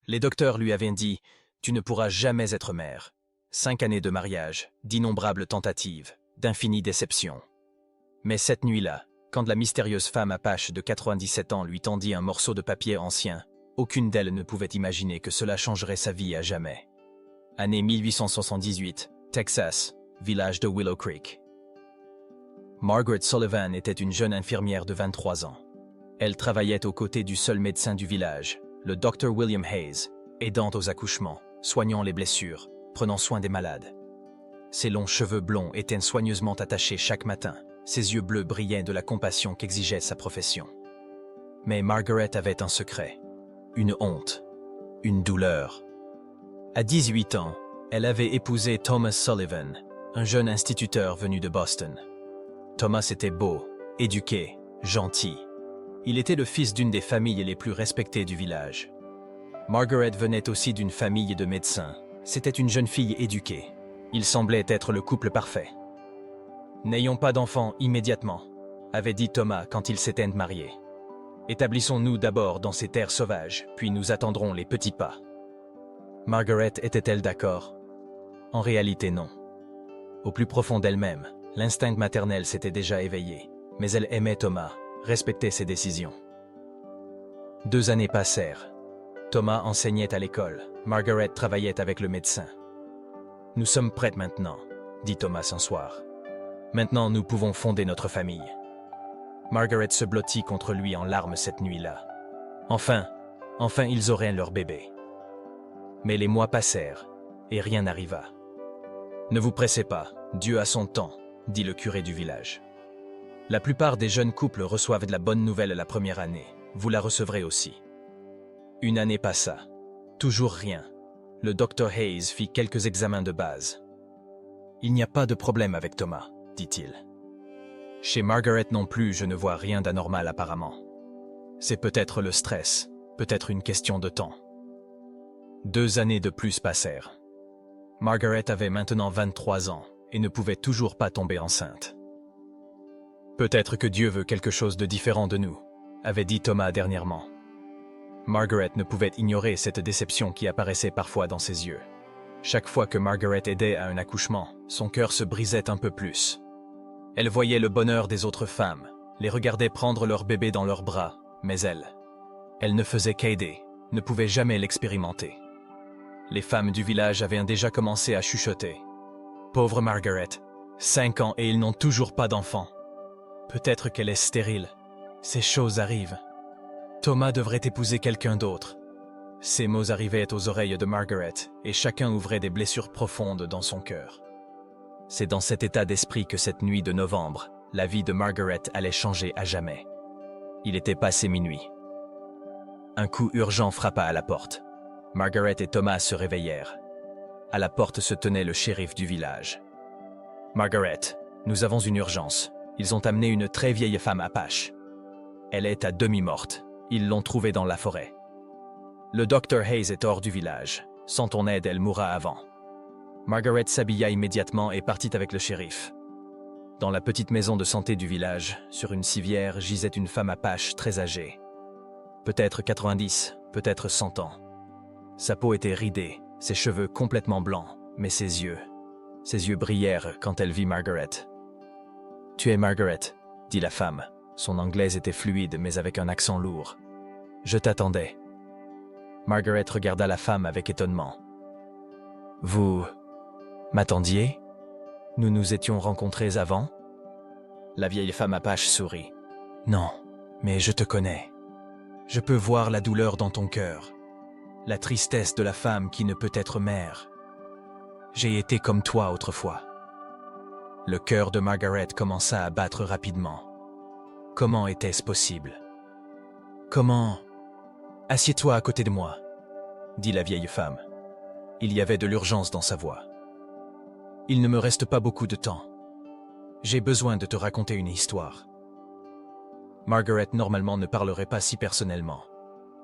Les docteurs lui avaient dit « Tu ne pourras jamais être mère ». 5 années de mariage, d'innombrables tentatives, d'infinies déceptions. Mais cette nuit-là, quand la mystérieuse femme apache de 97 ans lui tendit un morceau de papier ancien, aucune d'elles ne pouvait imaginer que cela changerait sa vie à jamais. Année 1878, Texas, village de Willow Creek. Margaret Sullivan était une jeune infirmière de 23 ans. Elle travaillait aux côtés du seul médecin du village, le Dr William Hayes, aidant aux accouchements, soignant les blessures, prenant soin des malades. Ses longs cheveux blonds étaient soigneusement attachés chaque matin. Ses yeux bleus brillaient de la compassion qu'exigeait sa profession. Mais Margaret avait un secret, une honte, une douleur. À 18 ans, elle avait épousé Thomas Sullivan, un jeune instituteur venu de Boston. Thomas était beau, éduqué, gentil. Il était le fils d'une des familles les plus respectées du village. Margaret venait aussi d'une famille de médecins. C'était une jeune fille éduquée. Il semblait être le couple parfait. « N'ayons pas d'enfants immédiatement », avait dit Thomas quand ils s'étaient mariés. « Établissons-nous d'abord dans ces terres sauvages, puis nous attendrons les petits pas. » Margaret était-elle d'accord? En réalité, non. Au plus profond d'elle-même, l'instinct maternel s'était déjà éveillé, mais elle aimait Thomas, respectait ses décisions. 2 années passèrent. Thomas enseignait à l'école, Margaret travaillait avec le médecin. « Nous sommes prêtes maintenant », dit Thomas un soir. « Maintenant, nous pouvons fonder notre famille. » Margaret se blottit contre lui en larmes cette nuit-là. Enfin, ils auraient leur bébé. Mais les mois passèrent, et rien n'arriva. « Ne vous pressez pas, Dieu a son temps », dit le curé du village. « La plupart des jeunes couples reçoivent de la bonne nouvelle la première année. Vous la recevrez aussi. » 1 année passa. Toujours rien. Le Dr Hayes fit quelques examens de base. « Il n'y a pas de problème avec Thomas, » dit-il. « Chez Margaret non plus, je ne vois rien d'anormal apparemment. C'est peut-être le stress, peut-être une question de temps. » 2 années de plus passèrent. Margaret avait maintenant 23 ans et ne pouvait toujours pas tomber enceinte. « Peut-être que Dieu veut quelque chose de différent de nous, » avait dit Thomas dernièrement. Margaret ne pouvait ignorer cette déception qui apparaissait parfois dans ses yeux. Chaque fois que Margaret aidait à un accouchement, son cœur se brisait un peu plus. Elle voyait le bonheur des autres femmes, les regardait prendre leur bébé dans leurs bras, mais elle ne faisait qu'aider, ne pouvait jamais l'expérimenter. Les femmes du village avaient déjà commencé à chuchoter. « Pauvre Margaret, 5 ans et ils n'ont toujours pas d'enfant. Peut-être qu'elle est stérile. Ces choses arrivent. Thomas devrait épouser quelqu'un d'autre. » Ces mots arrivaient aux oreilles de Margaret, et chacun ouvrait des blessures profondes dans son cœur. C'est dans cet état d'esprit que cette nuit de novembre, la vie de Margaret allait changer à jamais. Il était passé minuit. Un coup urgent frappa à la porte. Margaret et Thomas se réveillèrent. À la porte se tenait le shérif du village. « Margaret, nous avons une urgence. Ils ont amené une très vieille femme apache. Elle est à demi morte. Ils l'ont trouvée dans la forêt. Le Dr Hayes est hors du village. Sans ton aide, elle mourra avant. » Margaret s'habilla immédiatement et partit avec le shérif. Dans la petite maison de santé du village, sur une civière, gisait une femme apache très âgée. Peut-être 90, peut-être 100 ans. Sa peau était ridée, ses cheveux complètement blancs, mais ses yeux brillèrent quand elle vit Margaret. « Tu es Margaret », dit la femme. Son anglaise était fluide, mais avec un accent lourd. « Je t'attendais. » Margaret regarda la femme avec étonnement. « Vous m'attendiez? Nous nous étions rencontrés avant ?» La vieille femme apache sourit. « Non, mais je te connais. Je peux voir la douleur dans ton cœur, la tristesse de la femme qui ne peut être mère. J'ai été comme toi autrefois. » Le cœur de Margaret commença à battre rapidement. Comment était-ce possible? Comment... « Assieds-toi à côté de moi, » dit la vieille femme. Il y avait de l'urgence dans sa voix. « Il ne me reste pas beaucoup de temps. J'ai besoin de te raconter une histoire. » Margaret normalement ne parlerait pas si personnellement,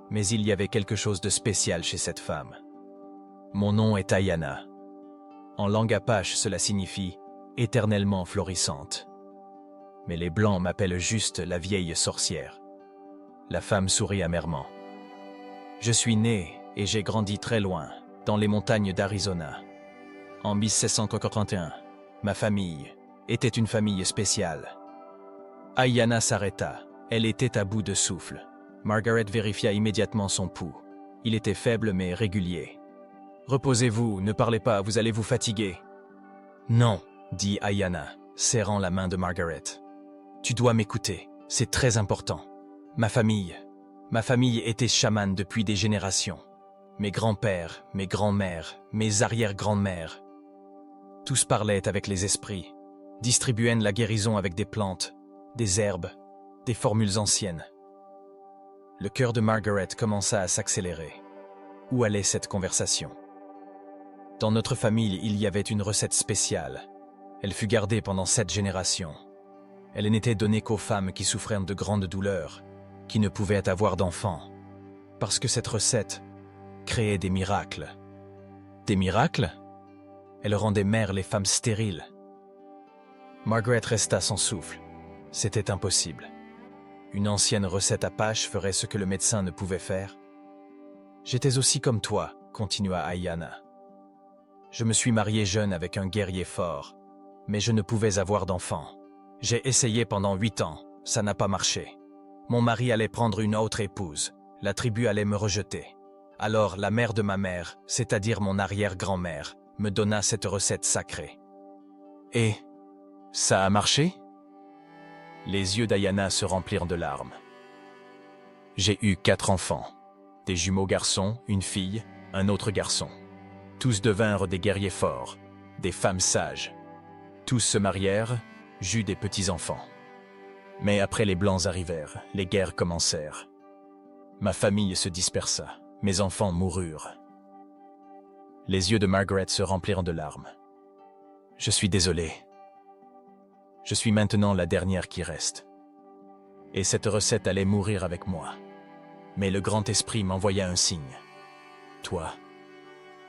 mais il y avait quelque chose de spécial chez cette femme. « Mon nom est Ayana. En langue apache, cela signifie « éternellement florissante ». Mais les Blancs m'appellent juste la vieille sorcière. La femme sourit amèrement. « Je suis née et j'ai grandi très loin, dans les montagnes d'Arizona. En 1781, ma famille était une famille spéciale. Ayanna s'arrêta. Elle était à bout de souffle. Margaret vérifia immédiatement son pouls. Il était faible mais régulier. « Reposez-vous, ne parlez pas, vous allez vous fatiguer. »« Non, » dit Ayanna, serrant la main de Margaret. « Tu dois m'écouter, c'est très important. Ma famille était chamane depuis des générations. Mes grands-pères, mes grands-mères, mes arrière-grands-mères. Tous parlaient avec les esprits, distribuaient la guérison avec des plantes, des herbes, des formules anciennes. » Le cœur de Margaret commença à s'accélérer. Où allait cette conversation? Dans notre famille, il y avait une recette spéciale. Elle fut gardée pendant 7 générations. Elle n'était donnée qu'aux femmes qui souffraient de grandes douleurs, qui ne pouvaient avoir d'enfants. Parce que cette recette créait des miracles. Des miracles? Elle rendait mères les femmes stériles. Margaret resta sans souffle. C'était impossible. Une ancienne recette apache ferait ce que le médecin ne pouvait faire. J'étais aussi comme toi, continua Ayanna. Je me suis marié jeune avec un guerrier fort, mais je ne pouvais avoir d'enfant. J'ai essayé pendant 8 ans, ça n'a pas marché. Mon mari allait prendre une autre épouse, la tribu allait me rejeter. Alors la mère de ma mère, c'est-à-dire mon arrière-grand-mère, me donna cette recette sacrée. Et ça a marché? Les yeux d'Ayanna se remplirent de larmes. J'ai eu 4 enfants, des jumeaux garçons, une fille, un autre garçon. Tous devinrent des guerriers forts, des femmes sages. Tous se marièrent, j'eus des petits-enfants. Mais après les Blancs arrivèrent, les guerres commencèrent. Ma famille se dispersa, mes enfants moururent. Les yeux de Margaret se remplirent de larmes. Je suis désolé. Je suis maintenant la dernière qui reste. Et cette recette allait mourir avec moi. Mais le grand esprit m'envoya un signe. Toi,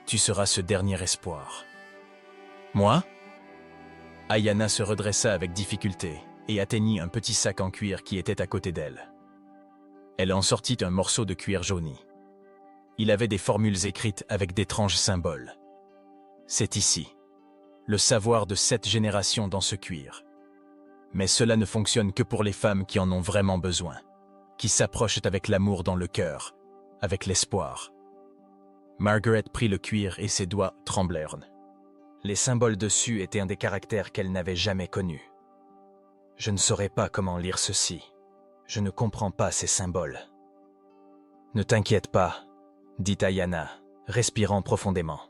tu seras ce dernier espoir. Moi? Ayanna se redressa avec difficulté et atteignit un petit sac en cuir qui était à côté d'elle. Elle en sortit un morceau de cuir jauni. Il avait des formules écrites avec d'étranges symboles. C'est ici, le savoir de 7 générations dans ce cuir. Mais cela ne fonctionne que pour les femmes qui en ont vraiment besoin, qui s'approchent avec l'amour dans le cœur, avec l'espoir. Margaret prit le cuir et ses doigts tremblèrent. Les symboles dessus étaient un des caractères qu'elle n'avait jamais connus. Je ne saurais pas comment lire ceci. Je ne comprends pas ces symboles. Ne t'inquiète pas, dit Ayanna, respirant profondément.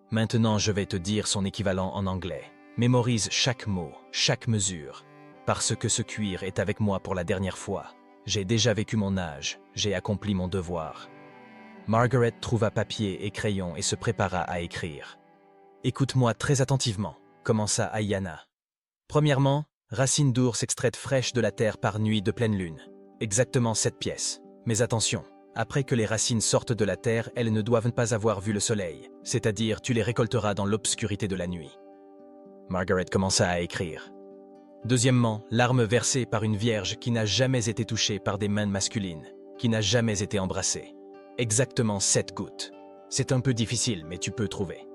Maintenant, je vais te dire son équivalent en anglais. Mémorise chaque mot, chaque mesure, parce que ce cuir est avec moi pour la dernière fois. J'ai déjà vécu mon âge, j'ai accompli mon devoir. Margaret trouva papier et crayon et se prépara à écrire. Écoute-moi très attentivement, commença Ayanna. Premièrement, racine d'ours extraite fraîche de la terre par nuit de pleine lune. Exactement 7 pièces. Mais attention, après que les racines sortent de la terre, elles ne doivent pas avoir vu le soleil, c'est-à-dire tu les récolteras dans l'obscurité de la nuit. Margaret commença à écrire. Deuxièmement, larmes versées par une vierge qui n'a jamais été touchée par des mains masculines, qui n'a jamais été embrassée. Exactement 7 gouttes. C'est un peu difficile, mais tu peux trouver.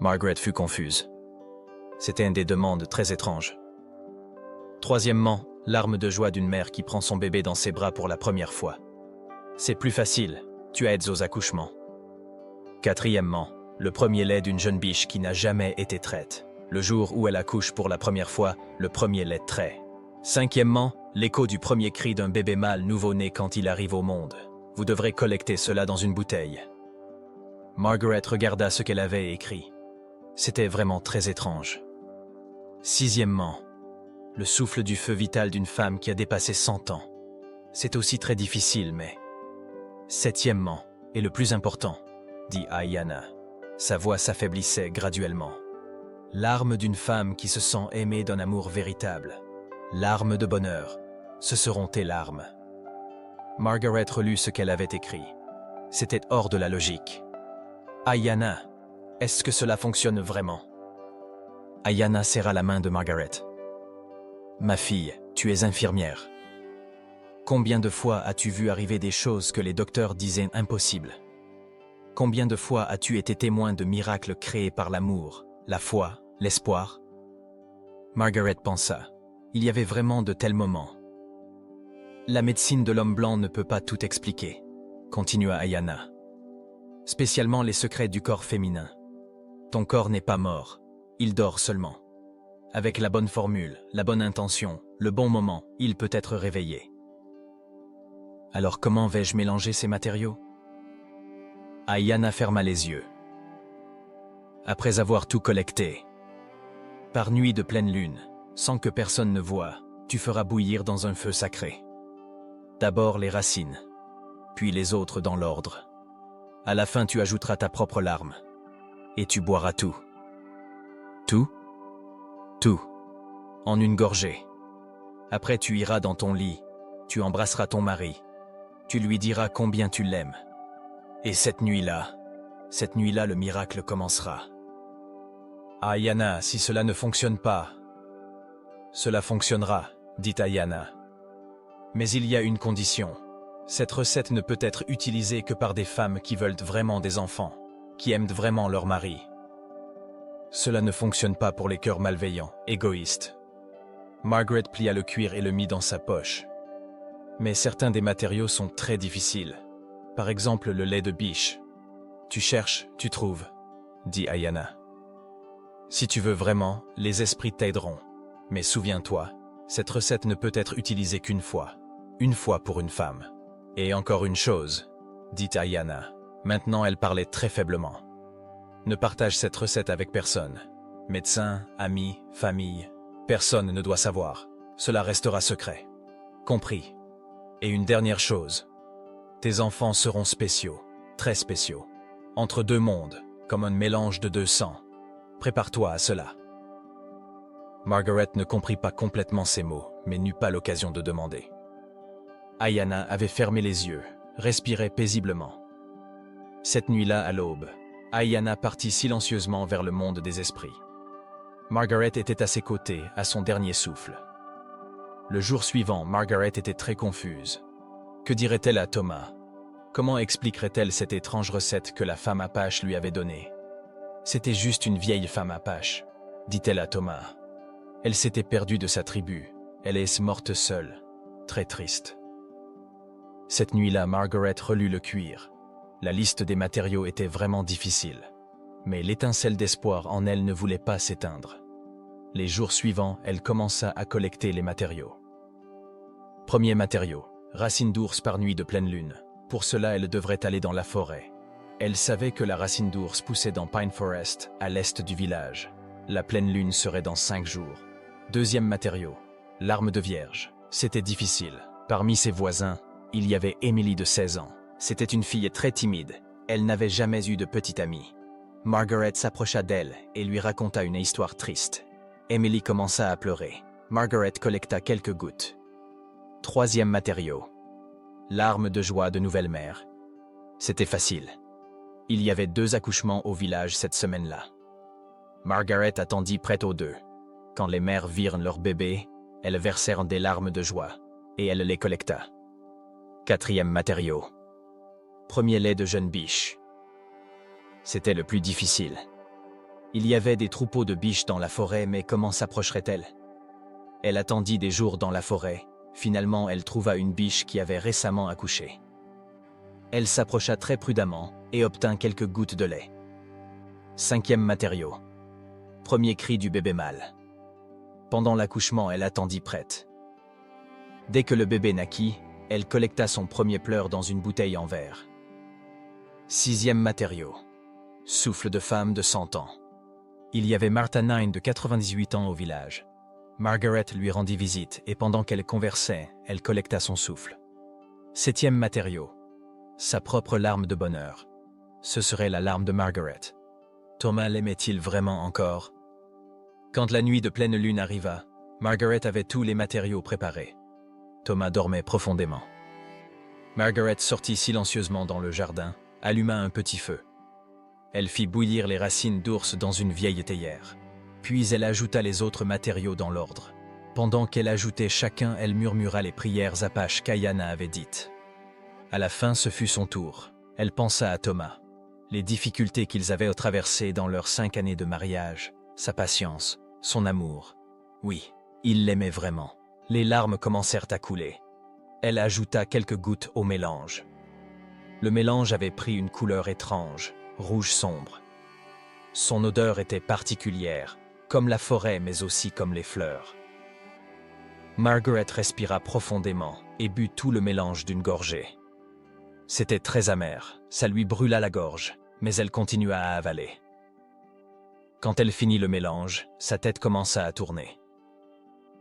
Margaret fut confuse. C'était une des demandes très étranges. Troisièmement, larmes de joie d'une mère qui prend son bébé dans ses bras pour la première fois. C'est plus facile, tu aides aux accouchements. Quatrièmement, le premier lait d'une jeune biche qui n'a jamais été traite. Le jour où elle accouche pour la première fois, le premier lait trait. Cinquièmement, l'écho du premier cri d'un bébé mâle nouveau-né quand il arrive au monde. Vous devrez collecter cela dans une bouteille. Margaret regarda ce qu'elle avait écrit. C'était vraiment très étrange. Sixièmement, le souffle du feu vital d'une femme qui a dépassé 100 ans. C'est aussi très difficile, mais... Septièmement, et le plus important, dit Ayanna. Sa voix s'affaiblissait graduellement. Larmes d'une femme qui se sent aimée d'un amour véritable. Larmes de bonheur. Ce seront tes larmes. Margaret relut ce qu'elle avait écrit. C'était hors de la logique. Ayanna, est-ce que cela fonctionne vraiment? Ayanna serra la main de Margaret. Ma fille, tu es infirmière. Combien de fois as-tu vu arriver des choses que les docteurs disaient impossibles? Combien de fois as-tu été témoin de miracles créés par l'amour, la foi, l'espoir? Margaret pensa. Il y avait vraiment de tels moments. La médecine de l'homme blanc ne peut pas tout expliquer, continua Ayana. Spécialement les secrets du corps féminin. Ton corps n'est pas mort, il dort seulement. Avec la bonne formule, la bonne intention, le bon moment, il peut être réveillé. Alors comment vais-je mélanger ces matériaux? Ayana ferma les yeux. Après avoir tout collecté, par nuit de pleine lune, sans que personne ne voie, tu feras bouillir dans un feu sacré. D'abord les racines, puis les autres dans l'ordre. À la fin tu ajouteras ta propre larme, et tu boiras tout. Tout? Tout. En une gorgée. Après tu iras dans ton lit, tu embrasseras ton mari, tu lui diras combien tu l'aimes. Et cette nuit-là, le miracle commencera. Ayana, si cela ne fonctionne pas, cela fonctionnera, dit Ayana. Mais il y a une condition. Cette recette ne peut être utilisée que par des femmes qui veulent vraiment des enfants, qui aiment vraiment leur mari. Cela ne fonctionne pas pour les cœurs malveillants, égoïstes. Margaret plia le cuir et le mit dans sa poche. Mais certains des matériaux sont très difficiles. Par exemple, le lait de biche. Tu cherches, tu trouves, dit Ayana. Si tu veux vraiment, les esprits t'aideront. Mais souviens-toi, cette recette ne peut être utilisée qu'une fois pour une femme. Et encore une chose, dit Ayana. Maintenant elle parlait très faiblement. Ne partage cette recette avec personne. Médecin, amis, famille, personne ne doit savoir. Cela restera secret. Compris. Et une dernière chose. Tes enfants seront spéciaux, très spéciaux. Entre deux mondes, comme un mélange de deux sangs. Prépare-toi à cela. Margaret ne comprit pas complètement ces mots, mais n'eut pas l'occasion de demander. Ayana avait fermé les yeux, respirait paisiblement. Cette nuit-là, à l'aube, Ayana partit silencieusement vers le monde des esprits. Margaret était à ses côtés, à son dernier souffle. Le jour suivant, Margaret était très confuse. Que dirait-elle à Thomas? Comment expliquerait-elle cette étrange recette que la femme apache lui avait donnée? C'était juste une vieille femme apache, dit-elle à Thomas. Elle s'était perdue de sa tribu, elle est morte seule, très triste. Cette nuit-là, Margaret relut le cuir. La liste des matériaux était vraiment difficile, mais l'étincelle d'espoir en elle ne voulait pas s'éteindre. Les jours suivants, elle commença à collecter les matériaux. Premier matériau, racine d'ours par nuit de pleine lune. Pour cela, elle devrait aller dans la forêt. Elle savait que la racine d'ours poussait dans Pine Forest, à l'est du village. La pleine lune serait dans 5 jours. Deuxième matériau, l'arme de vierge. C'était difficile. Parmi ses voisins, il y avait Emily de 16 ans. C'était une fille très timide. Elle n'avait jamais eu de petite amie. Margaret s'approcha d'elle et lui raconta une histoire triste. Emily commença à pleurer. Margaret collecta quelques gouttes. Troisième matériau, larmes de joie de nouvelle mère. C'était facile. Il y avait 2 accouchements au village cette semaine-là. Margaret attendit prête aux 2. Quand les mères virent leur bébé, elles versèrent des larmes de joie, et elle les collecta. Quatrième matériau, premier lait de jeune biche. C'était le plus difficile. Il y avait des troupeaux de biches dans la forêt, mais comment s'approcherait-elle? Elle attendit des jours dans la forêt. Finalement, elle trouva une biche qui avait récemment accouché. Elle s'approcha très prudemment et obtint quelques gouttes de lait. Cinquième matériau, premier cri du bébé mâle. Pendant l'accouchement, elle attendit prête. Dès que le bébé naquit, elle collecta son premier pleur dans une bouteille en verre. Sixième matériau, souffle de femme de 100 ans. Il y avait Martha Nine de 98 ans au village. Margaret lui rendit visite et pendant qu'elle conversait, elle collecta son souffle. Septième matériau, sa propre larme de bonheur. Ce serait la larme de Margaret. Thomas l'aimait-il vraiment encore? Quand la nuit de pleine lune arriva, Margaret avait tous les matériaux préparés. Thomas dormait profondément. Margaret sortit silencieusement dans le jardin, alluma un petit feu. Elle fit bouillir les racines d'ours dans une vieille théière. Puis elle ajouta les autres matériaux dans l'ordre. Pendant qu'elle ajoutait chacun, elle murmura les prières apaches qu'Ayana avait dites. À la fin, ce fut son tour. Elle pensa à Thomas. les difficultés qu'ils avaient traversées dans leurs 5 années de mariage, sa patience, son amour. Oui, il l'aimait vraiment. Les larmes commencèrent à couler. Elle ajouta quelques gouttes au mélange. Le mélange avait pris une couleur étrange, rouge sombre. Son odeur était particulière, comme la forêt mais aussi comme les fleurs. Margaret respira profondément et but tout le mélange d'une gorgée. C'était très amer, ça lui brûla la gorge, mais elle continua à avaler. Quand elle finit le mélange, sa tête commença à tourner.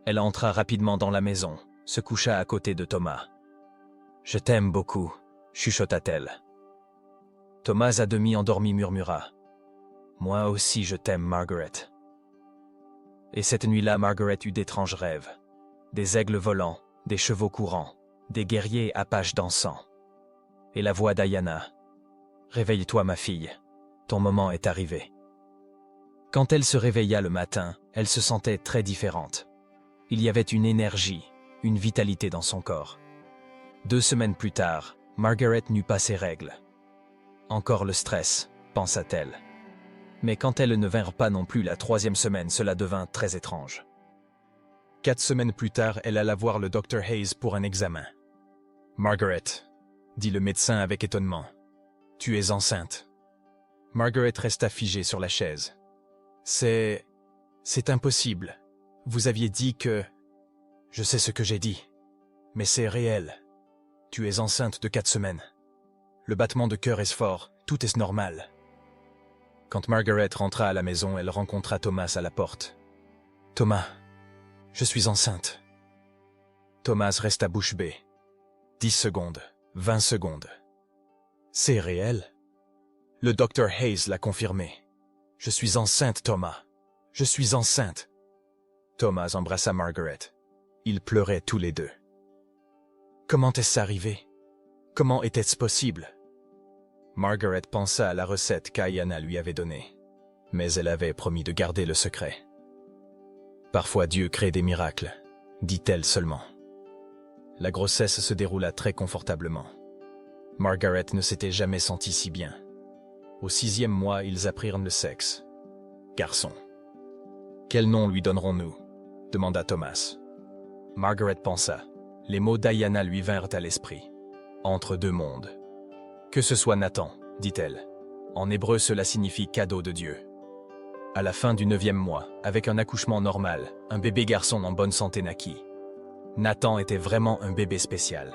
Elle entra rapidement dans la maison, se coucha à côté de Thomas. « Je t'aime beaucoup », chuchota-t-elle. Thomas à demi endormi murmura « Moi aussi je t'aime, Margaret ». Et cette nuit-là, Margaret eut d'étranges rêves. Des aigles volants, des chevaux courants, des guerriers apaches dansant. Et la voix d'Ayana. « Réveille-toi, ma fille, ton moment est arrivé. » Quand elle se réveilla le matin, elle se sentait très différente. Il y avait une énergie, une vitalité dans son corps. 2 semaines plus tard, Margaret n'eut pas ses règles. Encore le stress, pensa-t-elle. Mais quand elles ne vinrent pas non plus la 3e semaine, cela devint très étrange. 4 semaines plus tard, elle alla voir le Dr Hayes pour un examen. « Margaret, » dit le médecin avec étonnement, « tu es enceinte. » Margaret resta figée sur la chaise. « C'est impossible. Vous aviez dit que... » « Je sais ce que j'ai dit, mais c'est réel. Tu es enceinte de 4 semaines. Le battement de cœur est fort, tout est normal. » Quand Margaret rentra à la maison, elle rencontra Thomas à la porte. « Thomas, je suis enceinte. » Thomas resta bouche bée. 10 secondes, 20 secondes. « C'est réel. » Le Dr Hayes l'a confirmé. « Je suis enceinte, Thomas. Je suis enceinte. » Thomas embrassa Margaret. Ils pleuraient tous les deux. Comment est-ce arrivé? Comment était-ce possible? Margaret pensa à la recette qu'Ayana lui avait donnée, mais elle avait promis de garder le secret. Parfois Dieu crée des miracles, dit-elle seulement. La grossesse se déroula très confortablement. Margaret ne s'était jamais sentie si bien. Au 6e mois, ils apprirent le sexe. Garçon. Quel nom lui donnerons-nous? Demanda Thomas. Margaret pensa. Les mots d'Ayana lui vinrent à l'esprit. Entre 2 mondes. Que ce soit Nathan, dit-elle. En hébreu, cela signifie cadeau de Dieu. À la fin du 9e mois, avec un accouchement normal, un bébé garçon en bonne santé naquit. Nathan était vraiment un bébé spécial.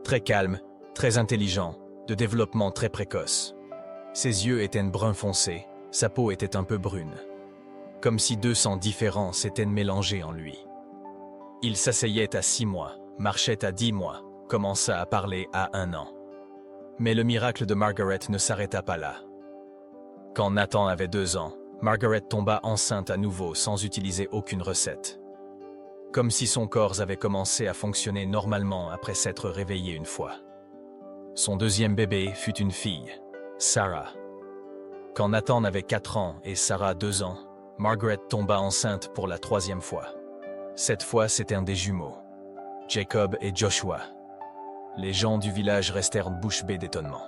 Très calme, très intelligent, de développement très précoce. Ses yeux étaient brun foncé, sa peau était un peu brune. Comme si 2 sangs différents s'étaient mélangés en lui. Il s'asseyait à 6 mois, marchait à 10 mois, commença à parler à 1 an. Mais le miracle de Margaret ne s'arrêta pas là. Quand Nathan avait 2 ans, Margaret tomba enceinte à nouveau sans utiliser aucune recette. Comme si son corps avait commencé à fonctionner normalement après s'être réveillé une fois. Son 2e bébé fut une fille, Sarah. Quand Nathan avait 4 ans et Sarah 2 ans, Margaret tomba enceinte pour la 3e fois. Cette fois, c'était un des jumeaux, Jacob et Joshua. Les gens du village restèrent bouche bée d'étonnement.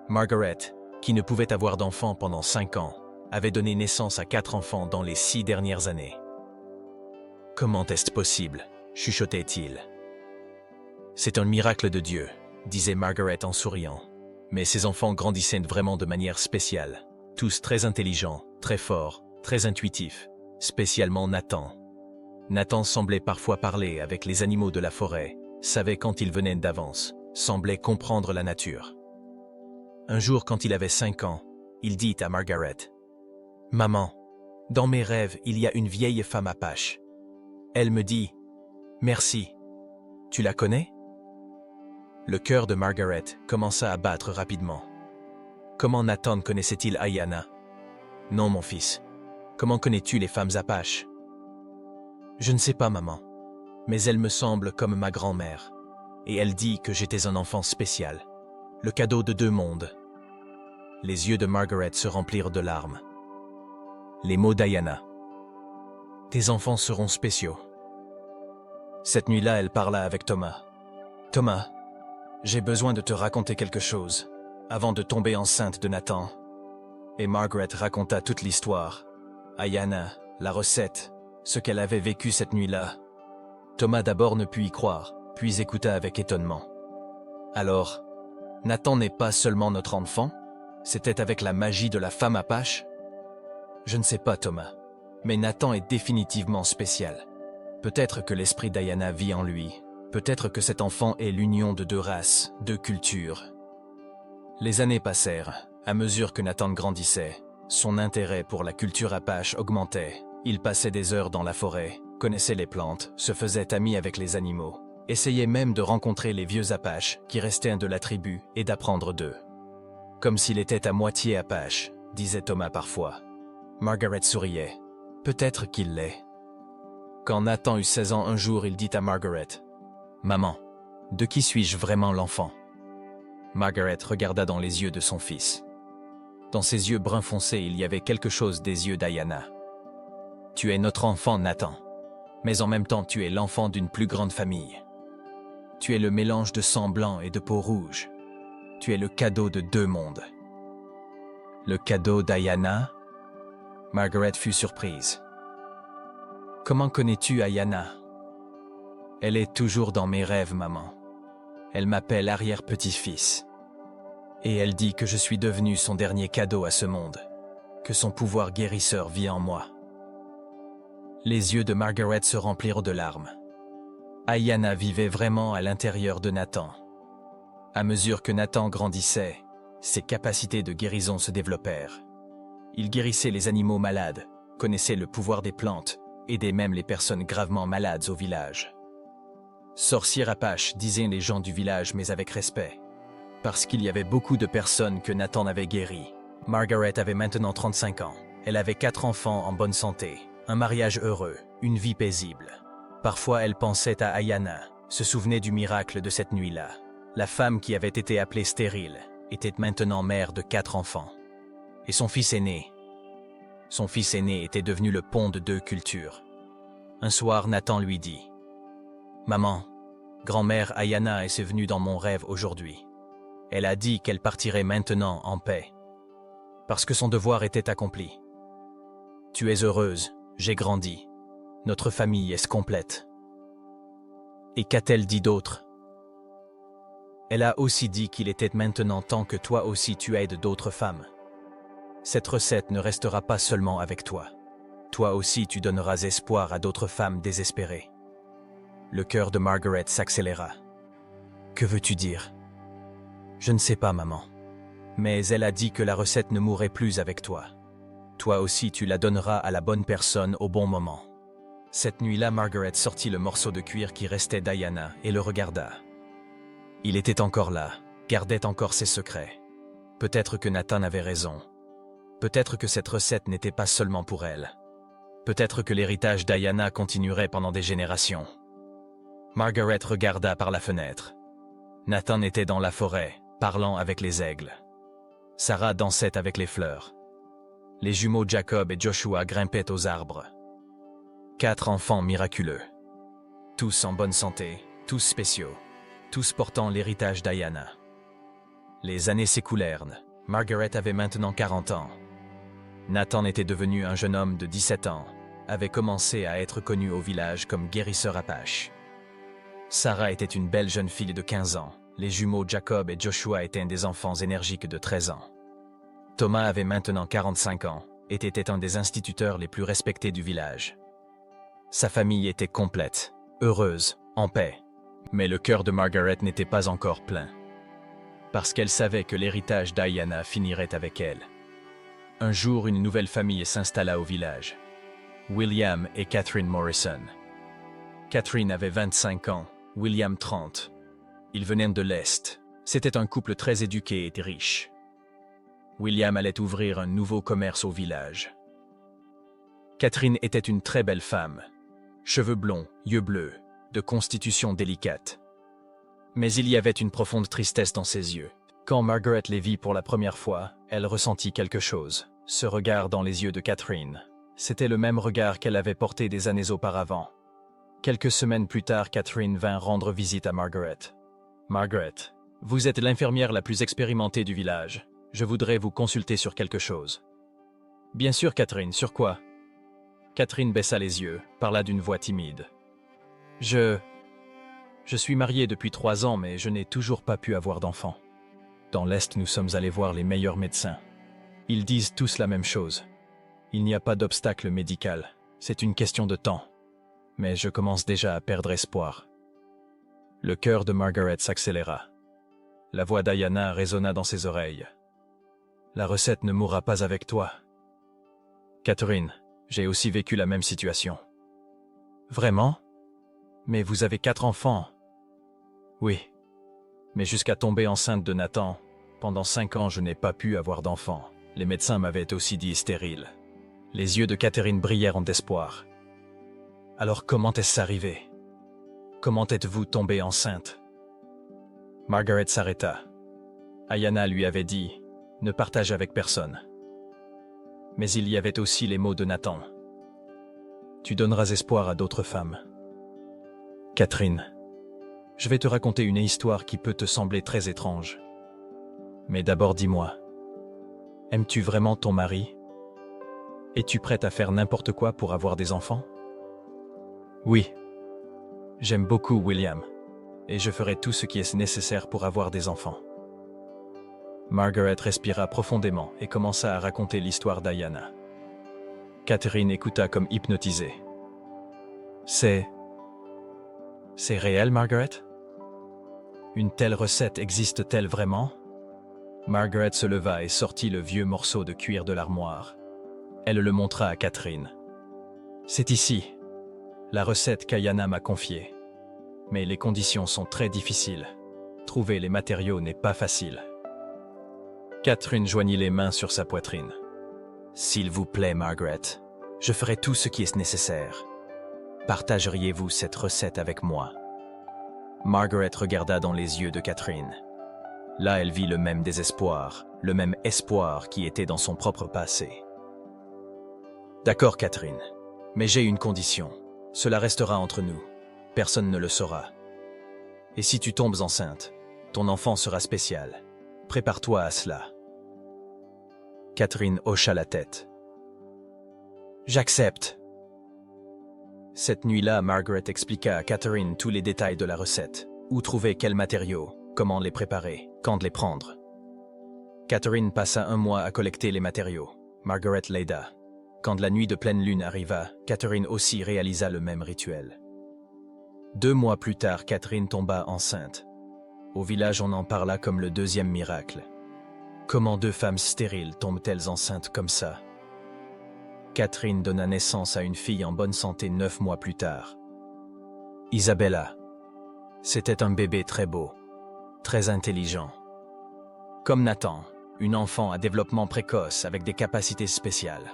Margaret, qui ne pouvait avoir d'enfants pendant 5 ans, avait donné naissance à 4 enfants dans les 6 dernières années. « Comment est-ce possible ?» chuchotait-il. « C'est un miracle de Dieu », disait Margaret en souriant. Mais ces enfants grandissaient vraiment de manière spéciale, tous très intelligents, très forts, très intuitifs, spécialement Nathan. Nathan semblait parfois parler avec les animaux de la forêt, savait quand ils venaient d'avance, semblait comprendre la nature. Un jour, quand il avait 5 ans, il dit à Margaret, « Maman, dans mes rêves, il y a une vieille femme apache. Elle me dit, « Merci. Tu la connais ?» Le cœur de Margaret commença à battre rapidement. Comment Nathan connaissait-il Ayana? « Non, mon fils. Comment connais-tu les femmes apaches? » « Je ne sais pas, maman, mais elle me semble comme ma grand-mère, et elle dit que j'étais un enfant spécial, le cadeau de 2 mondes. » Les yeux de Margaret se remplirent de larmes. Les mots d'Ayana. « Tes enfants seront spéciaux. » Cette nuit-là, elle parla avec Thomas. « Thomas, j'ai besoin de te raconter quelque chose. avant de tomber enceinte de Nathan. Et Margaret raconta toute l'histoire. Ayanna, la recette, ce qu'elle avait vécu cette nuit-là. Thomas d'abord ne put y croire, puis écouta avec étonnement. Alors, Nathan n'est pas seulement notre enfant? C'était avec la magie de la femme Apache? Je ne sais pas, Thomas, mais Nathan est définitivement spécial. Peut-être que l'esprit d'Ayanna vit en lui. Peut-être que cet enfant est l'union de deux races, deux cultures. Les années passèrent. À mesure que Nathan grandissait, son intérêt pour la culture Apache augmentait. Il passait des heures dans la forêt, connaissait les plantes, se faisait ami avec les animaux, essayait même de rencontrer les vieux Apaches qui restaient de la tribu et d'apprendre d'eux. Comme s'il était à moitié Apache, disait Thomas parfois. Margaret souriait. Peut-être qu'il l'est. Quand Nathan eut 16 ans un jour, il dit à Margaret, « Maman, de qui suis-je vraiment l'enfant ?» Margaret regarda dans les yeux de son fils. Dans ses yeux brun foncé, il y avait quelque chose des yeux d'Ayanna. « Tu es notre enfant, Nathan, mais en même temps tu es l'enfant d'une plus grande famille. Tu es le mélange de sang blanc et de peau rouge. Tu es le cadeau de deux mondes. » Le cadeau d'Ayanna? Margaret fut surprise. « Comment connais-tu Ayanna? » Elle est toujours dans mes rêves, maman. Elle m'appelle arrière-petit-fils. Et elle dit que je suis devenu son dernier cadeau à ce monde, que son pouvoir guérisseur vit en moi. Les yeux de Margaret se remplirent de larmes. Ayanna vivait vraiment à l'intérieur de Nathan. À mesure que Nathan grandissait, ses capacités de guérison se développèrent. Il guérissait les animaux malades, connaissait le pouvoir des plantes, aidait même les personnes gravement malades au village. Sorcier Apache, disaient les gens du village, mais avec respect. Parce qu'il y avait beaucoup de personnes que Nathan avait guéries. Margaret avait maintenant 35 ans. Elle avait 4 enfants en bonne santé, un mariage heureux, une vie paisible. Parfois, elle pensait à Ayanna, se souvenait du miracle de cette nuit-là. La femme qui avait été appelée stérile était maintenant mère de 4 enfants. Et son fils aîné était devenu le pont de deux cultures. Un soir, Nathan lui dit, « Maman, grand-mère Ayanna est venue dans mon rêve aujourd'hui. Elle a dit qu'elle partirait maintenant en paix, parce que son devoir était accompli. Tu es heureuse, j'ai grandi. Notre famille est complète. » Et qu'a-t-elle dit d'autre? Elle a aussi dit qu'il était maintenant temps que toi aussi tu aides d'autres femmes. Cette recette ne restera pas seulement avec toi. Toi aussi tu donneras espoir à d'autres femmes désespérées. Le cœur de Margaret s'accéléra. Que veux-tu dire? Je ne sais pas, maman. Mais elle a dit que la recette ne mourrait plus avec toi. Toi aussi tu la donneras à la bonne personne au bon moment. Cette nuit-là, Margaret sortit le morceau de cuir qui restait d'Ayanna et le regarda. Il était encore là, gardait encore ses secrets. Peut-être que Nathan avait raison. Peut-être que cette recette n'était pas seulement pour elle. Peut-être que l'héritage d'Ayanna continuerait pendant des générations. Margaret regarda par la fenêtre. Nathan était dans la forêt, parlant avec les aigles. Sarah dansait avec les fleurs. Les jumeaux Jacob et Joshua grimpaient aux arbres. 4 enfants miraculeux. Tous en bonne santé, tous spéciaux, tous portant l'héritage d'Ayanna. Les années s'écoulèrent. Margaret avait maintenant 40 ans. Nathan était devenu un jeune homme de 17 ans, avait commencé à être connu au village comme guérisseur Apache. Sarah était une belle jeune fille de 15 ans. Les jumeaux Jacob et Joshua étaient des enfants énergiques de 13 ans. Thomas avait maintenant 45 ans et était un des instituteurs les plus respectés du village. Sa famille était complète, heureuse, en paix. Mais le cœur de Margaret n'était pas encore plein. Parce qu'elle savait que l'héritage d'Ayanna finirait avec elle. Un jour, une nouvelle famille s'installa au village. William et Catherine Morrison. Catherine avait 25 ans, William 30. Ils venaient de l'Est. C'était un couple très éduqué et riche. William allait ouvrir un nouveau commerce au village. Catherine était une très belle femme. Cheveux blonds, yeux bleus, de constitution délicate. Mais il y avait une profonde tristesse dans ses yeux. Quand Margaret les vit pour la première fois, elle ressentit quelque chose. Ce regard dans les yeux de Catherine. C'était le même regard qu'elle avait porté des années auparavant. Quelques semaines plus tard, Catherine vint rendre visite à Margaret. « Margaret, Vous êtes l'infirmière la plus expérimentée du village. Je voudrais vous consulter sur quelque chose. Bien sûr, Catherine, sur quoi? Catherine baissa les yeux, parla d'une voix timide. Je suis mariée depuis 3 ans, mais je n'ai toujours pas pu avoir d'enfant. Dans l'Est, nous sommes allés voir les meilleurs médecins. Ils disent tous la même chose. Il n'y a pas d'obstacle médical. C'est une question de temps. Mais je commence déjà à perdre espoir. Le cœur de Margaret s'accéléra. La voix d'Ayana résonna dans ses oreilles. La recette ne mourra pas avec toi. Catherine, j'ai aussi vécu la même situation. Vraiment? Mais vous avez 4 enfants. Oui. Mais jusqu'à tomber enceinte de Nathan, pendant 5 ans je n'ai pas pu avoir d'enfant. Les médecins m'avaient aussi dit stérile. Les yeux de Catherine brillèrent en espoir. Alors comment est-ce arrivé? Comment êtes-vous tombée enceinte? Margaret s'arrêta. Ayana lui avait dit « Ne partage avec personne ». Mais il y avait aussi les mots de Nathan. « Tu donneras espoir à d'autres femmes. » Catherine, je vais te raconter une histoire qui peut te sembler très étrange. Mais d'abord dis-moi, aimes-tu vraiment ton mari? Es-tu prête à faire n'importe quoi pour avoir des enfants? Oui. J'aime beaucoup William, et je ferai tout ce qui est nécessaire pour avoir des enfants. Margaret respira profondément et commença à raconter l'histoire d'Ayana. Catherine écouta comme hypnotisée. C'est réel, Margaret? Une telle recette existe-t-elle vraiment? Margaret se leva et sortit le vieux morceau de cuir de l'armoire. Elle le montra à Catherine. C'est ici, la recette qu'Ayana m'a confiée. Mais les conditions sont très difficiles. Trouver les matériaux n'est pas facile. Catherine joignit les mains sur sa poitrine. S'il vous plaît, Margaret, je ferai tout ce qui est nécessaire. Partageriez-vous cette recette avec moi? Margaret regarda dans les yeux de Catherine. Là, elle vit le même désespoir, le même espoir qui était dans son propre passé. D'accord, Catherine, mais j'ai une condition. Cela restera entre nous. Personne ne le saura. Et si tu tombes enceinte, ton enfant sera spécial. Prépare-toi à cela. Catherine hocha la tête. J'accepte. Cette nuit-là, Margaret expliqua à Catherine tous les détails de la recette. Où trouver quels matériaux, comment les préparer, quand les prendre. Catherine passa 1 mois à collecter les matériaux. Margaret l'aida. Quand la nuit de pleine lune arriva, Catherine aussi réalisa le même rituel. 2 mois plus tard, Catherine tomba enceinte. Au village, on en parla comme le 2e miracle. Comment 2 femmes stériles tombent-elles enceintes comme ça? Catherine donna naissance à une fille en bonne santé 9 mois plus tard. Isabella. C'était un bébé très beau, très intelligent. Comme Nathan, une enfant à développement précoce avec des capacités spéciales.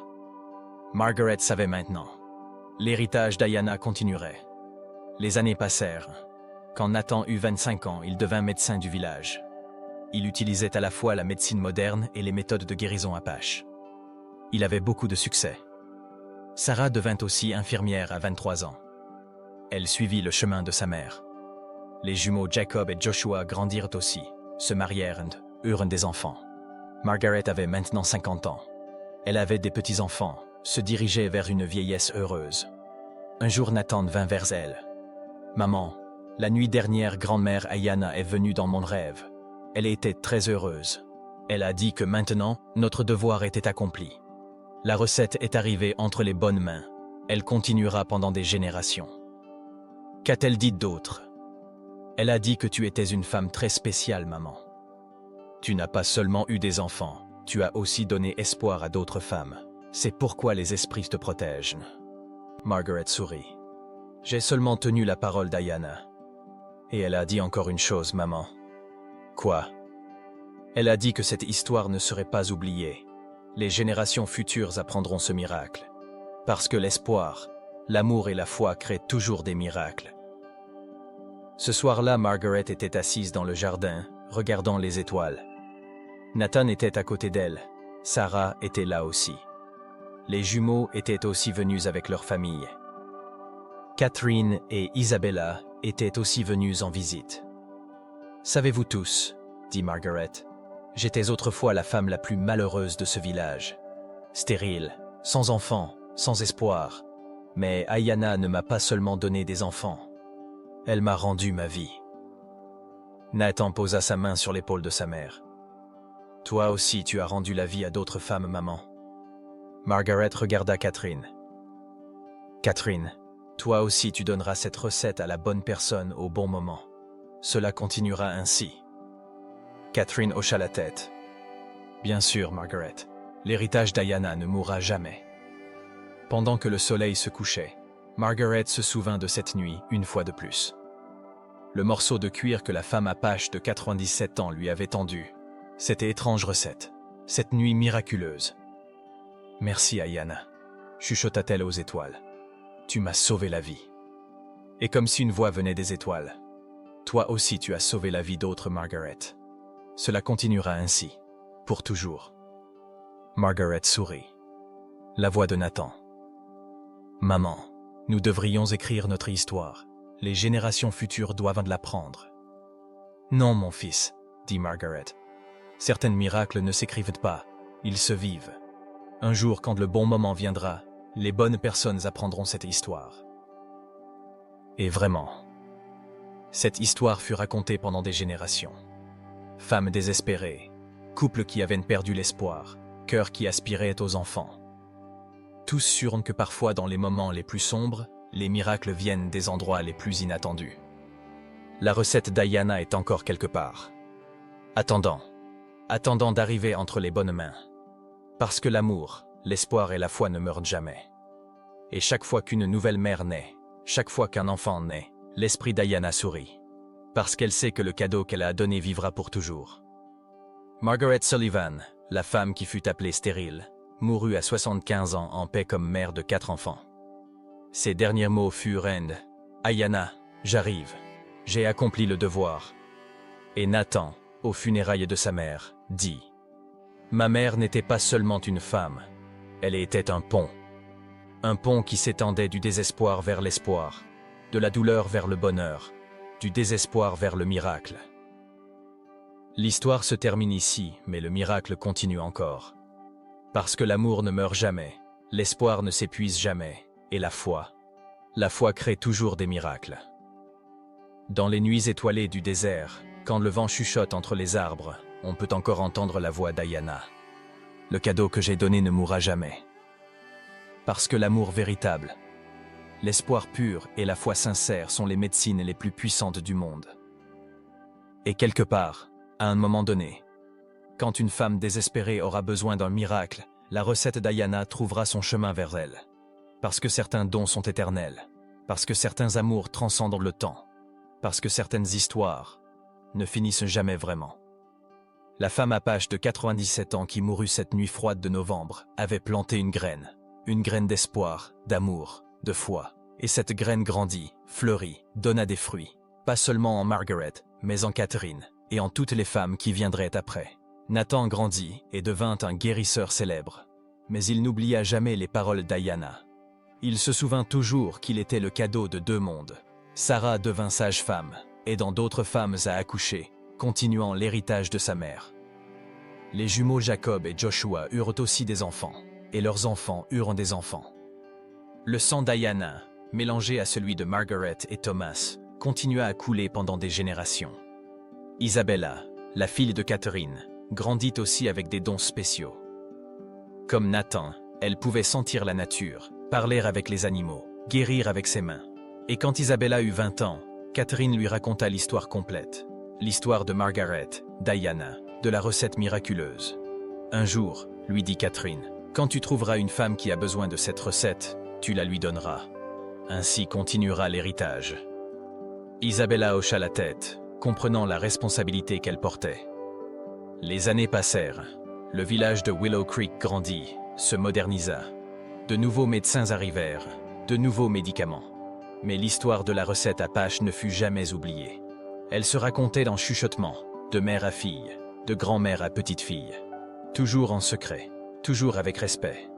Margaret savait maintenant. L'héritage d'Ayana continuerait. Les années passèrent. Quand Nathan eut 25 ans, il devint médecin du village. Il utilisait à la fois la médecine moderne et les méthodes de guérison apache. Il avait beaucoup de succès. Sarah devint aussi infirmière à 23 ans. Elle suivit le chemin de sa mère. Les jumeaux Jacob et Joshua grandirent aussi, se marièrent, eurent des enfants. Margaret avait maintenant 50 ans. Elle avait des petits-enfants, se dirigeait vers une vieillesse heureuse. Un jour, Nathan vint vers elle. « Maman, la nuit dernière, grand-mère Ayana est venue dans mon rêve. Elle était très heureuse. Elle a dit que maintenant, notre devoir était accompli. La recette est arrivée entre les bonnes mains. Elle continuera pendant des générations. » Qu'a-t-elle dit d'autre? Elle a dit que tu étais une femme très spéciale, maman. Tu n'as pas seulement eu des enfants, tu as aussi donné espoir à d'autres femmes. C'est pourquoi les esprits te protègent. Margaret sourit. J'ai seulement tenu la parole d'Ayana. Et elle a dit encore une chose, maman. Quoi? Elle a dit que cette histoire ne serait pas oubliée. Les générations futures apprendront ce miracle. Parce que l'espoir, l'amour et la foi créent toujours des miracles. Ce soir-là, Margaret était assise dans le jardin, regardant les étoiles. Nathan était à côté d'elle. Sarah était là aussi. Les jumeaux étaient aussi venus avec leur famille. Catherine et Isabella étaient aussi venues en visite. Savez-vous tous, dit Margaret, j'étais autrefois la femme la plus malheureuse de ce village. Stérile, sans enfants, sans espoir. Mais Ayanna ne m'a pas seulement donné des enfants. Elle m'a rendu ma vie. Nathan posa sa main sur l'épaule de sa mère. Toi aussi tu as rendu la vie à d'autres femmes, maman. Margaret regarda Catherine. Catherine, toi aussi tu donneras cette recette à la bonne personne au bon moment. Cela continuera ainsi. Catherine hocha la tête. Bien sûr, Margaret, l'héritage d'Ayanna ne mourra jamais. Pendant que le soleil se couchait, Margaret se souvint de cette nuit une fois de plus. Le morceau de cuir que la femme apache de 97 ans lui avait tendu, cette étrange recette, cette nuit miraculeuse. « Merci, Ayanna », chuchota-t-elle aux étoiles. « Tu m'as sauvé la vie. » Et comme si une voix venait des étoiles, « Toi aussi tu as sauvé la vie d'autres, Margaret. Cela continuera ainsi, pour toujours. » Margaret sourit. La voix de Nathan. « Maman, nous devrions écrire notre histoire. Les générations futures doivent l'apprendre. »« Non, mon fils, » dit Margaret. « Certains miracles ne s'écrivent pas, ils se vivent. Un jour, quand le bon moment viendra, les bonnes personnes apprendront cette histoire. » Et vraiment, cette histoire fut racontée pendant des générations. Femmes désespérées, couples qui avaient perdu l'espoir, cœurs qui aspiraient aux enfants. Tous surent que parfois, dans les moments les plus sombres, les miracles viennent des endroits les plus inattendus. La recette d'Ayanna est encore quelque part. Attendant d'arriver entre les bonnes mains. Parce que l'amour, l'espoir et la foi ne meurent jamais. Et chaque fois qu'une nouvelle mère naît, chaque fois qu'un enfant naît, l'esprit d'Ayanna sourit. Parce qu'elle sait que le cadeau qu'elle a donné vivra pour toujours. Margaret Sullivan, la femme qui fut appelée stérile, mourut à 75 ans en paix comme mère de 4 enfants. Ses derniers mots furent « Ayanna, j'arrive, j'ai accompli le devoir. » Et Nathan, aux funérailles de sa mère, dit « Ma mère n'était pas seulement une femme, elle était un pont. Un pont qui s'étendait du désespoir vers l'espoir, de la douleur vers le bonheur, du désespoir vers le miracle. » L'histoire se termine ici, mais le miracle continue encore. Parce que l'amour ne meurt jamais, l'espoir ne s'épuise jamais, et la foi crée toujours des miracles. Dans les nuits étoilées du désert, quand le vent chuchote entre les arbres, on peut encore entendre la voix d'Ayanna. Le cadeau que j'ai donné ne mourra jamais. Parce que l'amour véritable, l'espoir pur et la foi sincère sont les médecines les plus puissantes du monde. Et quelque part, à un moment donné, quand une femme désespérée aura besoin d'un miracle, la recette d'Ayanna trouvera son chemin vers elle. Parce que certains dons sont éternels, parce que certains amours transcendent le temps, parce que certaines histoires ne finissent jamais vraiment. La femme apache de 97 ans qui mourut cette nuit froide de novembre avait planté une graine d'espoir, d'amour, de foi. Et cette graine grandit, fleurit, donna des fruits, pas seulement en Margaret, mais en Catherine, et en toutes les femmes qui viendraient après. Nathan grandit et devint un guérisseur célèbre. Mais il n'oublia jamais les paroles d'Ayanna. Il se souvint toujours qu'il était le cadeau de 2 mondes. Sarah devint sage-femme, aidant d'autres femmes à accoucher, continuant l'héritage de sa mère. Les jumeaux Jacob et Joshua eurent aussi des enfants, et leurs enfants eurent des enfants. Le sang d'Ayanna, mélangé à celui de Margaret et Thomas, continua à couler pendant des générations. Isabella, la fille de Catherine, grandit aussi avec des dons spéciaux. Comme Nathan, elle pouvait sentir la nature, parler avec les animaux, guérir avec ses mains. Et quand Isabella eut 20 ans, Catherine lui raconta l'histoire complète. L'histoire de Margaret, d'Ayanna, de la recette miraculeuse. Un jour, lui dit Catherine, quand tu trouveras une femme qui a besoin de cette recette, tu la lui donneras. Ainsi continuera l'héritage. Isabella hocha la tête, comprenant la responsabilité qu'elle portait. Les années passèrent. Le village de Willow Creek grandit, se modernisa. De nouveaux médecins arrivèrent, de nouveaux médicaments. Mais l'histoire de la recette apache ne fut jamais oubliée. Elle se racontait en chuchotement, de mère à fille, de grand-mère à petite-fille. Toujours en secret, toujours avec respect.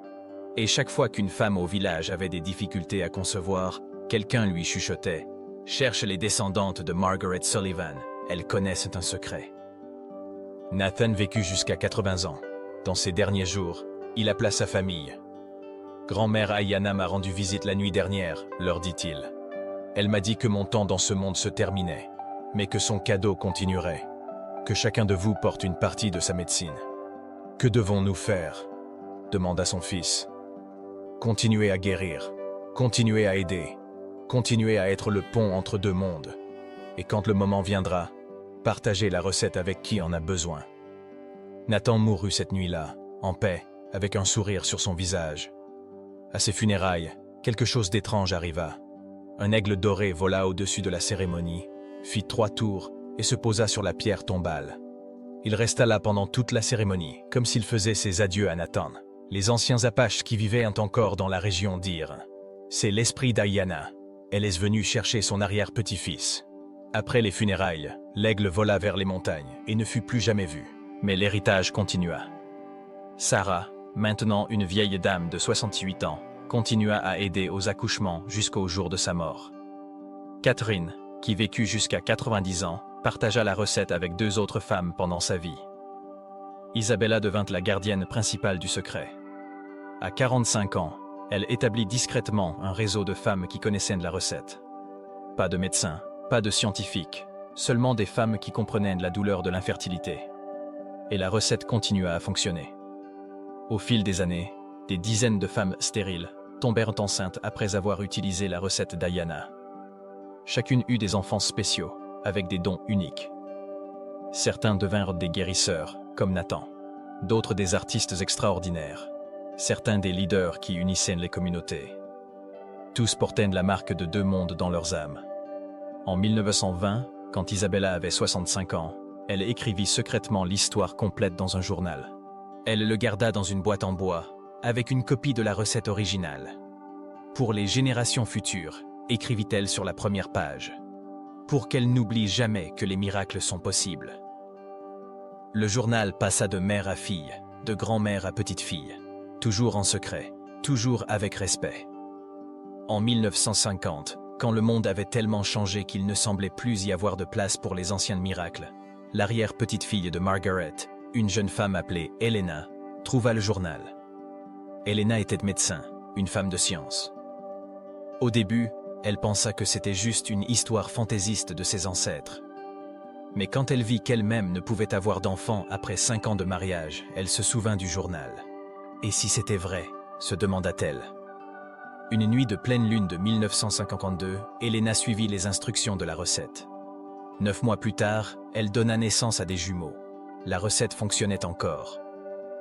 Et chaque fois qu'une femme au village avait des difficultés à concevoir, quelqu'un lui chuchotait « Cherche les descendantes de Margaret Sullivan, elles connaissent un secret. Nathan vécut jusqu'à 80 ans. Dans ses derniers jours, il appela sa famille. « Grand-mère Ayana m'a rendu visite la nuit dernière », leur dit-il. « Elle m'a dit que mon temps dans ce monde se terminait, mais que son cadeau continuerait, que chacun de vous porte une partie de sa médecine. »« Que devons-nous faire ?» demanda son fils. « Continuer à guérir, continuer à aider, continuer à être le pont entre deux mondes. Et quand le moment viendra, partager la recette avec qui en a besoin. » Nathan mourut cette nuit-là, en paix, avec un sourire sur son visage. À ses funérailles, quelque chose d'étrange arriva. Un aigle doré vola au-dessus de la cérémonie, fit 3 tours et se posa sur la pierre tombale. Il resta là pendant toute la cérémonie, comme s'il faisait ses adieux à Nathan. Les anciens Apaches qui vivaient encore dans la région dirent « C'est l'esprit d'Ayana. Elle est venue chercher son arrière-petit-fils. » Après les funérailles, l'aigle vola vers les montagnes et ne fut plus jamais vu. Mais l'héritage continua. Sarah, maintenant une vieille dame de 68 ans, continua à aider aux accouchements jusqu'au jour de sa mort. Catherine, qui vécut jusqu'à 90 ans, partagea la recette avec 2 autres femmes pendant sa vie. Isabella devint la gardienne principale du secret. À 45 ans, elle établit discrètement un réseau de femmes qui connaissaient la recette. Pas de médecins, pas de scientifiques, seulement des femmes qui comprenaient la douleur de l'infertilité. Et la recette continua à fonctionner. Au fil des années, des dizaines de femmes stériles tombèrent enceintes après avoir utilisé la recette d'Ayana. Chacune eut des enfants spéciaux, avec des dons uniques. Certains devinrent des guérisseurs, comme Nathan. D'autres des artistes extraordinaires. Certains des leaders qui unissaient les communautés. Tous portaient la marque de 2 mondes dans leurs âmes. En 1920, quand Isabella avait 65 ans, elle écrivit secrètement l'histoire complète dans un journal. Elle le garda dans une boîte en bois, avec une copie de la recette originale. Pour les générations futures, écrivit-elle sur la première page, pour qu'elles n'oublient jamais que les miracles sont possibles. Le journal passa de mère à fille, de grand-mère à petite-fille, toujours en secret, toujours avec respect. En 1950, quand le monde avait tellement changé qu'il ne semblait plus y avoir de place pour les anciens miracles, l'arrière-petite-fille de Margaret, une jeune femme appelée Helena, trouva le journal. Helena était médecin, une femme de science. Au début, elle pensa que c'était juste une histoire fantaisiste de ses ancêtres. Mais quand elle vit qu'elle-même ne pouvait avoir d'enfant après 5 ans de mariage, elle se souvint du journal. Et si c'était vrai, se demanda-t-elle. Une nuit de pleine lune de 1952, Helena suivit les instructions de la recette. 9 mois plus tard, elle donna naissance à des jumeaux. La recette fonctionnait encore.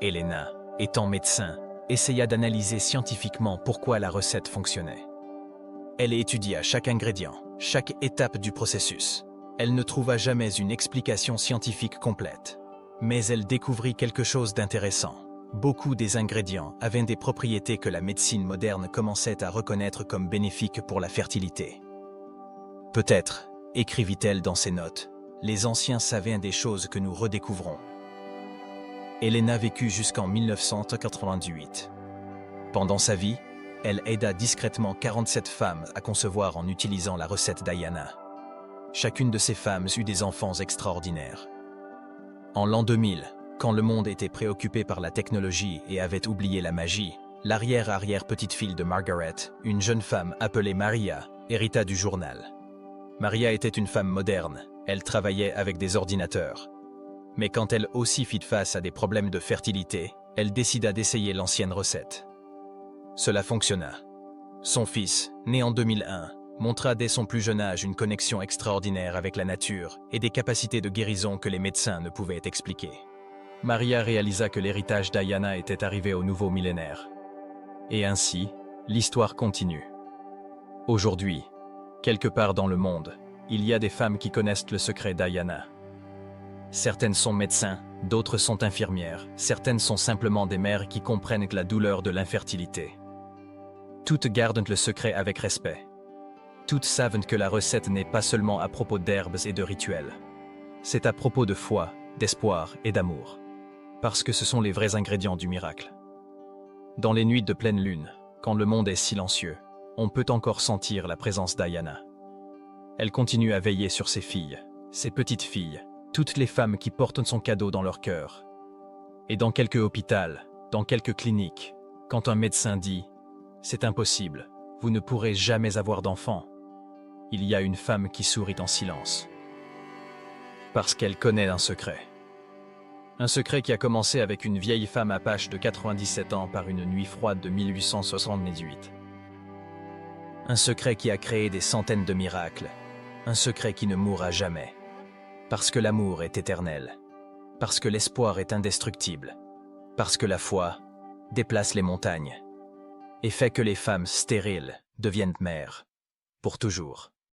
Helena, étant médecin, essaya d'analyser scientifiquement pourquoi la recette fonctionnait. Elle étudia chaque ingrédient, chaque étape du processus. Elle ne trouva jamais une explication scientifique complète. Mais elle découvrit quelque chose d'intéressant. Beaucoup des ingrédients avaient des propriétés que la médecine moderne commençait à reconnaître comme bénéfiques pour la fertilité. Peut-être, écrivit-elle dans ses notes, les anciens savaient des choses que nous redécouvrons. Helena vécut jusqu'en 1998. Pendant sa vie, elle aida discrètement 47 femmes à concevoir en utilisant la recette d'Ayana. Chacune de ces femmes eut des enfants extraordinaires. En l'an 2000, quand le monde était préoccupé par la technologie et avait oublié la magie, l'arrière-petite-fille de Margaret, une jeune femme appelée Maria, hérita du journal. Maria était une femme moderne, elle travaillait avec des ordinateurs. Mais quand elle aussi fit face à des problèmes de fertilité, elle décida d'essayer l'ancienne recette. Cela fonctionna. Son fils, né en 2001, montra dès son plus jeune âge une connexion extraordinaire avec la nature et des capacités de guérison que les médecins ne pouvaient expliquer. Maria réalisa que l'héritage d'Ayana était arrivé au nouveau millénaire. Et ainsi, l'histoire continue. Aujourd'hui, quelque part dans le monde, il y a des femmes qui connaissent le secret d'Ayana. Certaines sont médecins, d'autres sont infirmières, certaines sont simplement des mères qui comprennent la douleur de l'infertilité. Toutes gardent le secret avec respect. Toutes savent que la recette n'est pas seulement à propos d'herbes et de rituels. C'est à propos de foi, d'espoir et d'amour. Parce que ce sont les vrais ingrédients du miracle. Dans les nuits de pleine lune, quand le monde est silencieux, on peut encore sentir la présence d'Ayana. Elle continue à veiller sur ses filles, ces petites filles, toutes les femmes qui portent son cadeau dans leur cœur. Et dans quelques hôpitaux, dans quelques cliniques, quand un médecin dit « c'est impossible, vous ne pourrez jamais avoir d'enfant », il y a une femme qui sourit en silence. Parce qu'elle connaît un secret. Un secret qui a commencé avec une vieille femme apache de 97 ans par une nuit froide de 1878. Un secret qui a créé des centaines de miracles. Un secret qui ne mourra jamais. Parce que l'amour est éternel. Parce que l'espoir est indestructible. Parce que la foi déplace les montagnes et fait que les femmes stériles deviennent mères. Pour toujours.